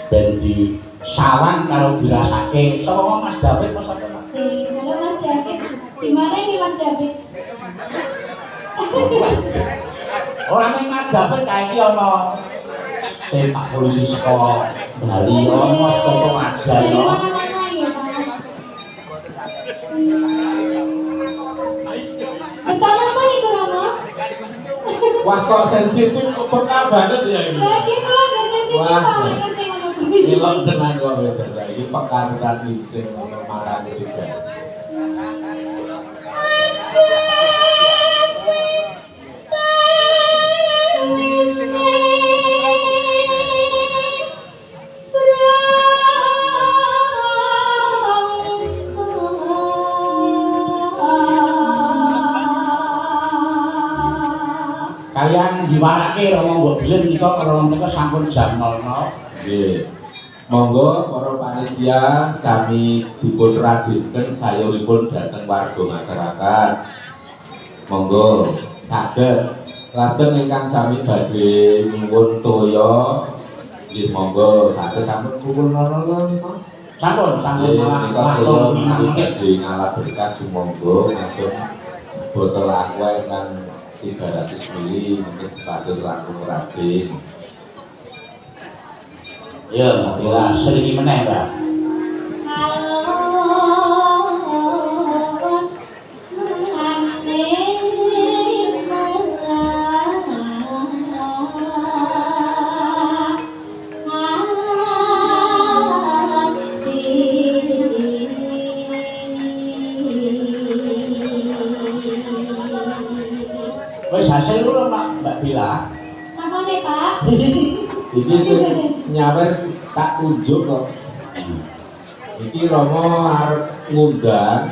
ben di sawan kalau dirasake sama Mas David Mas David. Halo Mas David, di mana ini Mas David? Orang yang Mas David kayak iki ana Pak polisi sekolah Bali ono sekolah aja Dari yo. mana-mana ya Pak? Betul apa itu Romo? Wah kok sensitif kok peka banget ya ini. Ya dia kalau nggak sensitif Wah, Pak, ngerti ngomong. Ilok tenan kok wis iki peka berarti sing marani juga. Kalian diwarake Romo mbok bilih menika karo menika sampun jam 00. Nggih. Monggo para panitia sami dipun radhikaken sayuripun dhateng warga masyarakat. Monggo saged lajeng ingkang sami badhe nyuwun toya nggih monggo saged sampun pukul 00 nika. Sampun Nggih nika waktu kula 5 menit. badhe ngalah berkas sumangga ngajeng botol aqua ingkang 300 ml mungkin sepatus langkung rabi. Ya, bila sering meneh, Mbak. Wes hasil dulu Mbak Bila. Apa nih Pak? Ini sing nyawer tak tunjuk kok. Iki Romo arep ngundang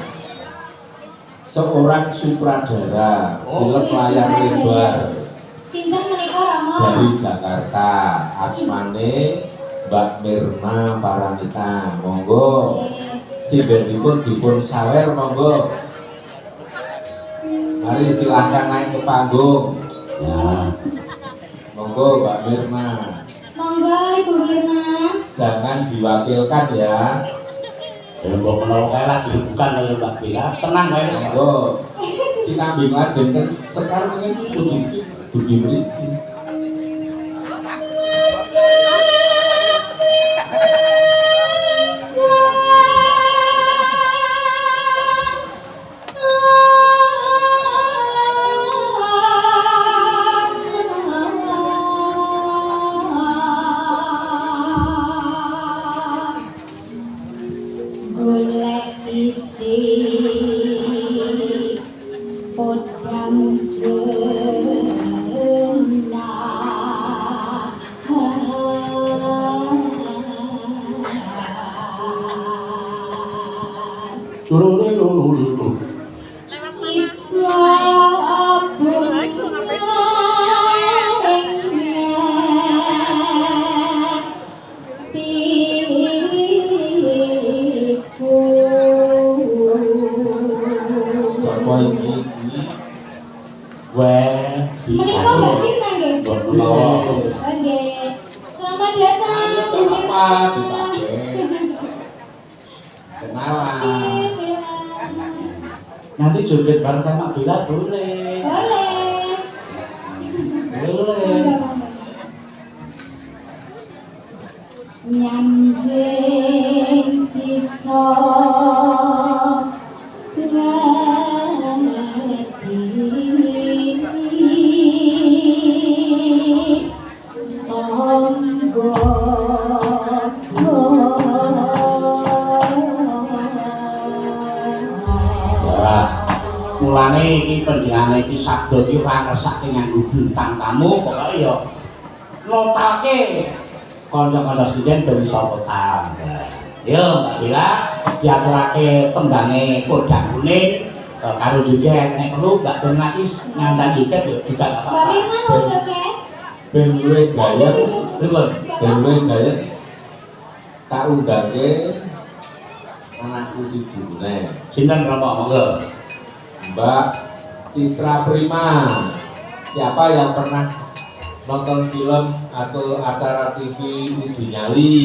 seorang sutradara film layar lebar Sinten menika Romo? dari Jakarta. Asmane Mbak Mirna Paramita. Monggo sintenipun dipun sawer monggo. Mari silahkan naik ke panggung. Ya. Monggo Mbak Mirna. Monggo Ibu Mirna. Jangan diwakilkan ya. Ya mbok menawa kae lagi bukan kaya Mbak Bila. Tenang wae. Monggo. Si kambing lajeng kan sekarang ini kudu mriki. Golek isi podang jenah Lulu. Sapa iki? Weh, Menika Mbak Mirna nggih? Mbok menawa Oke. Selamat datang Bu Apa Mirna. kenalan. nanti joget bareng sama Bila boleh. Boleh. Boleh. Nyambing bisa Mulane iki pendhane iki sabda iki ora ngersake nganggo bintang tamu pokoke ya notake kanca-kanca sedhen ben iso petang. Yo Mbak Bila diaturake tembangane kodang kuning karo joget nek perlu Mbak Ben lagi ngandang joget yo juga gak Mbak apa-apa. Mirna mau joget? Ben luwe gayet, Pripun? ben luwe gayet. Tak undangke anakku siji meneh. Sinten Romo monggo. Mbak Citra Prima. Siapa yang pernah nonton film atau acara TV uji nyali.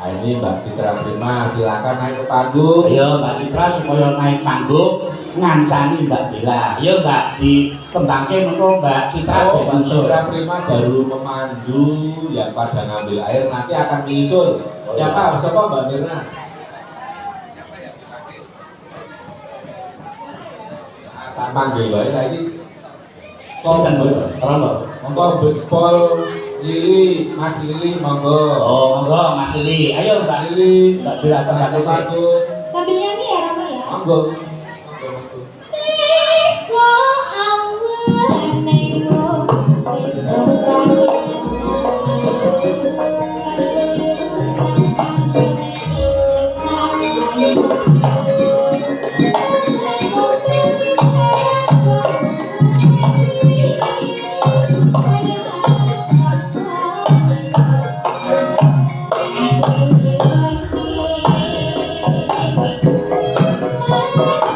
Nah, ini Mbak Citra Prima, silakan naik ke panggung. Ayo Mbak Citra supaya naik panggung ngancani Mbak Bella. Ayo Mbak dikembangke mengko Mbak Citra Oh, Mbak menyusul. Citra Prima baru memandu, yang pada ngambil air nanti akan menyusul. Oh, Siapa? Siapa Mbak Mirna? Tak panggil wae saiki. Kombes, monggo Bes Pol Lili, Mas Lili monggo. Oh, monggo Mas Lili. Ayo Mbak Lili, Mbak Bella kembali panggung. Sambil nyanyi ya Rama ya. Monggo. Besok awan nengok, besok Thank you.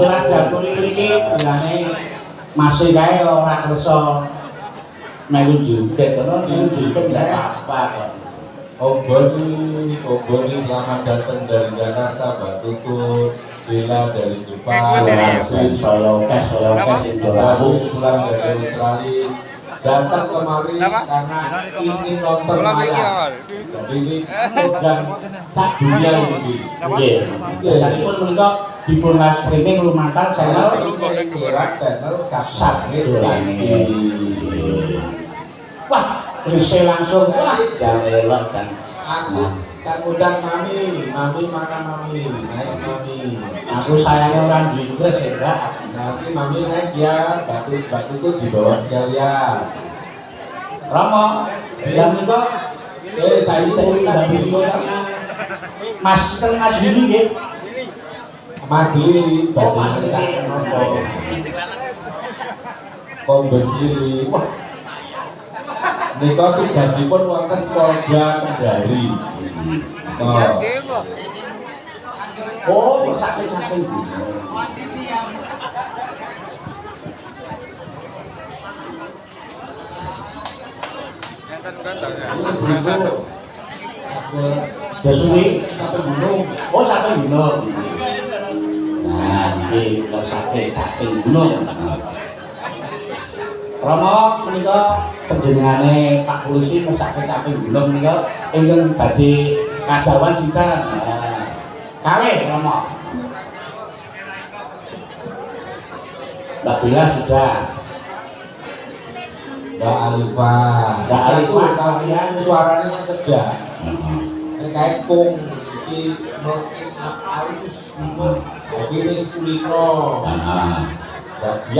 kebetulan jatuh ini bilangnya masih kayak orang kerso melu juga karena melu juga nggak apa-apa kok. Oboni selamat datang dari Jakarta, Mbak Tutut, Bella dari Jepang, Soyokes Indorabu pulang dari Australia, datang kemari karena ingin nonton layar. Jadi ini program sak dunia ini. Jadi pun mereka dipun live streaming lumantar channel channel sak ini. Wah, bisa langsung wah jangan elok kan. Aku kan undang mami mana mami, naik mami. Aku sayangnya orang di Inggris ya. Nanti mami naik ya, batu itu di bawah sekalian. Romo, yang itu Saya itu dari video Mas Billy ya. Mas Lili, Oh, Mas Lili. Kombes Lili. Wah, nika tugasipun wonten Polda Kendari. Oh, sakit-sakit. Jasui sampai gunung. Oh, sampai gunung. Nah, ini kalau sampai gunung. Romo menika panjenengane Pak Polisi sampai gunung menika ingkang badhe kadawan sinten? Kalih Romo. Mbak Bila sudah. Mbak Alifah, kalian suaranya sedap. Kayak kong di melukis halus, ini kulino. Dia